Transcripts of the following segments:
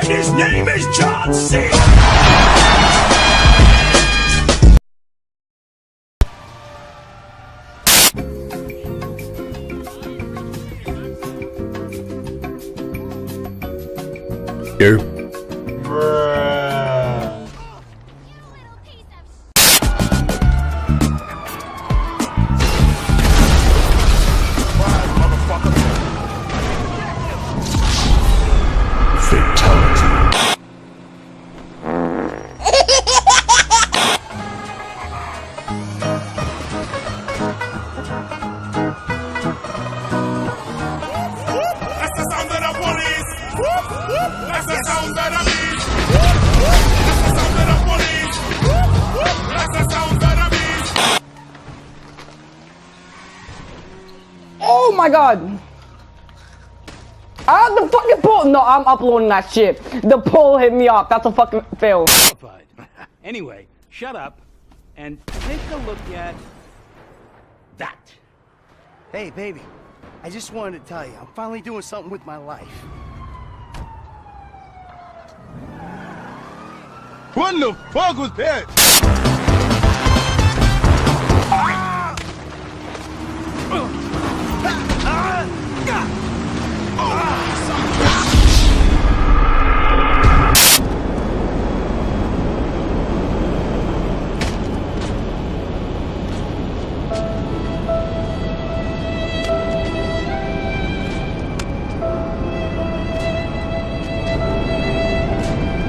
and his name is John C. Yo. Oh my god! The fucking poll! No, I'm uploading that shit. The poll hit me up. That's a fucking fail. Anyway, shut up and take a look at that. Hey, baby. I just wanted to tell you, I'm finally doing something with my life. What the fuck was that?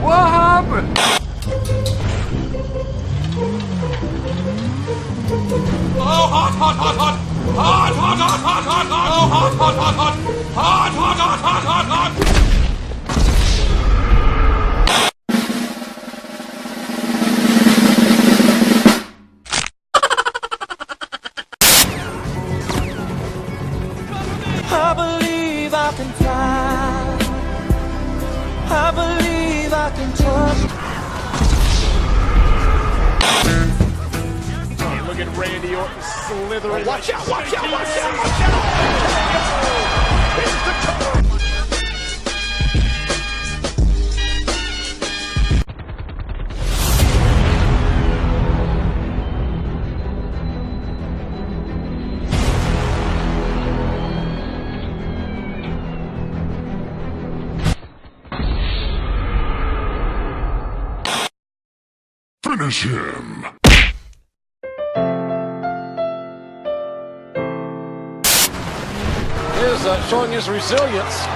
What happened? Oh, hot, hot, hot, hot! Hot, hot, hot, hot, hot, hot! Oh, hot, hot, hot, hot! Hot, hot, hot, hot, hot, hot! I believe I can fly. I believe I can touch. Look at Randy Orton slithering. Watch out, watch out, watch out, watch out! Here's the cover! Finish him. Is showing his resilience.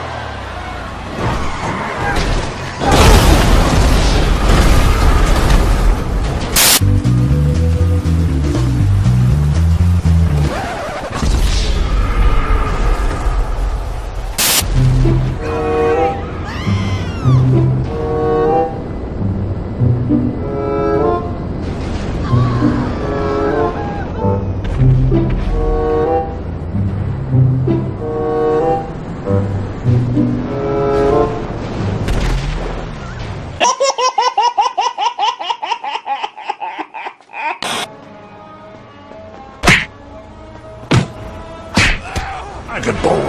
I can bowl.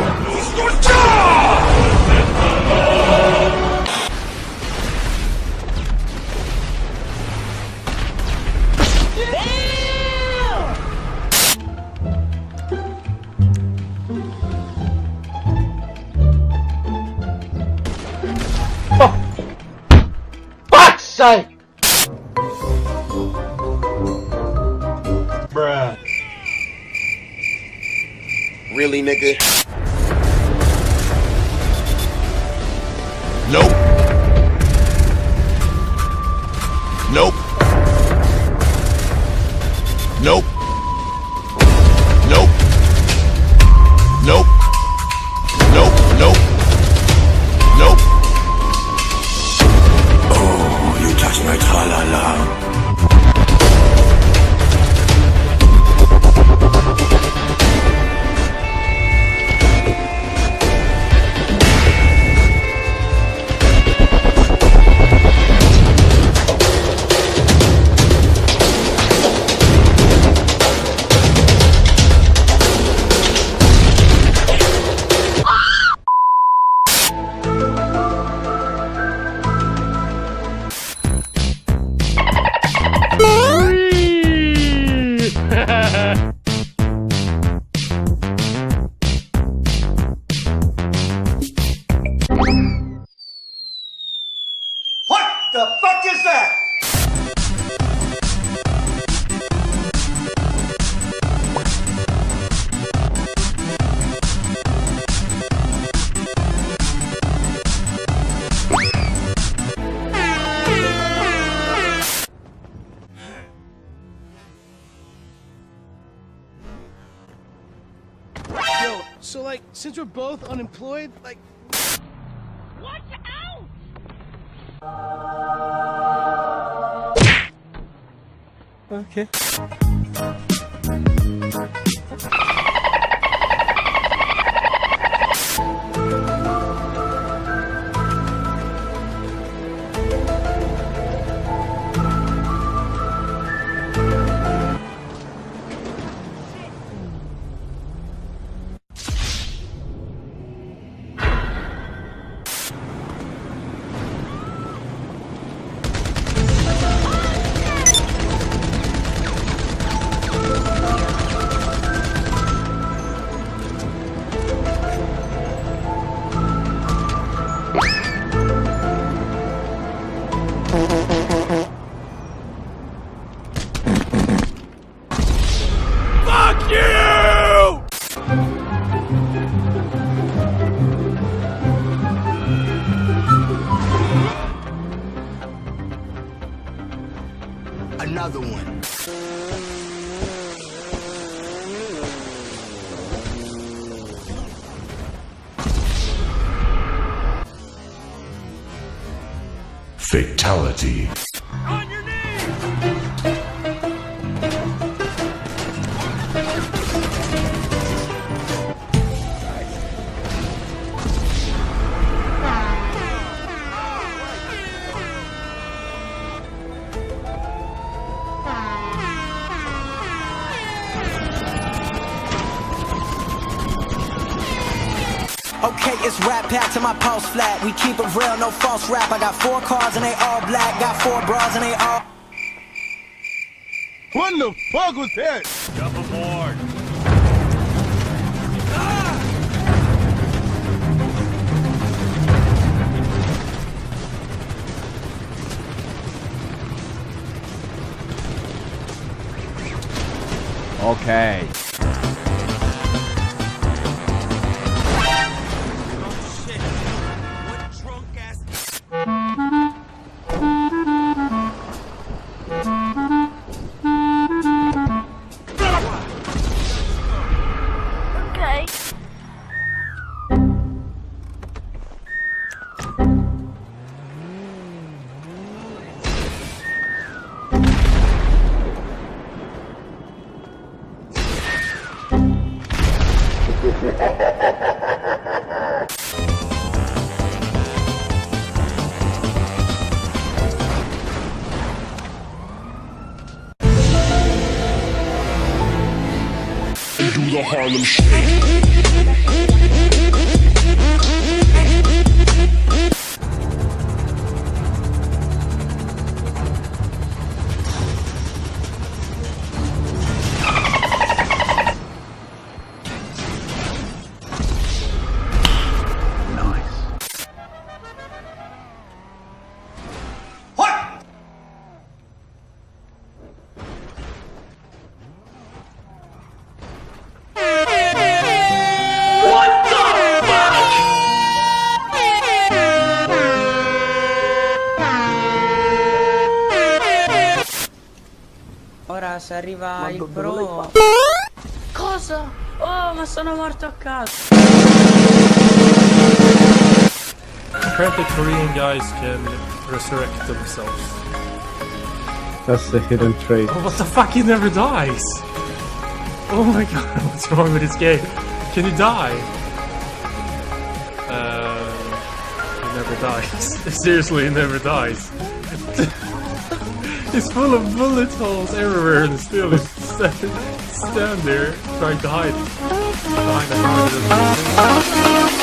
Fuck's sake! Bruh. Really, nigga? Nope. Nope. Nope. Nope. Nope. Nope. Nope. Nope. Oh, you touch my tra-la-la. the fuck is that? Yo, so like, since we're both unemployed, like... Watch out! Okay. Fuck you! Another one. Fatality. On your knees! Okay, it's rap pack to my pulse flat. We keep it real, no false rap. I got 4 cars and they all black. Got 4 bras and they all... What the fuck was that? Jump aboard. Okay. Okay. Do the Harlem Shake. What? Ora se arriva il pro. Cosa? Oh, ma sono morto a caso. Apparently Korean guys can resurrect themselves. That's the hidden trait. Oh, what the fuck? He never dies! Oh my god, what's wrong with this game? Can he die? He never dies. Seriously, he never dies. He's full of bullet holes everywhere and still stand there trying to hide behind the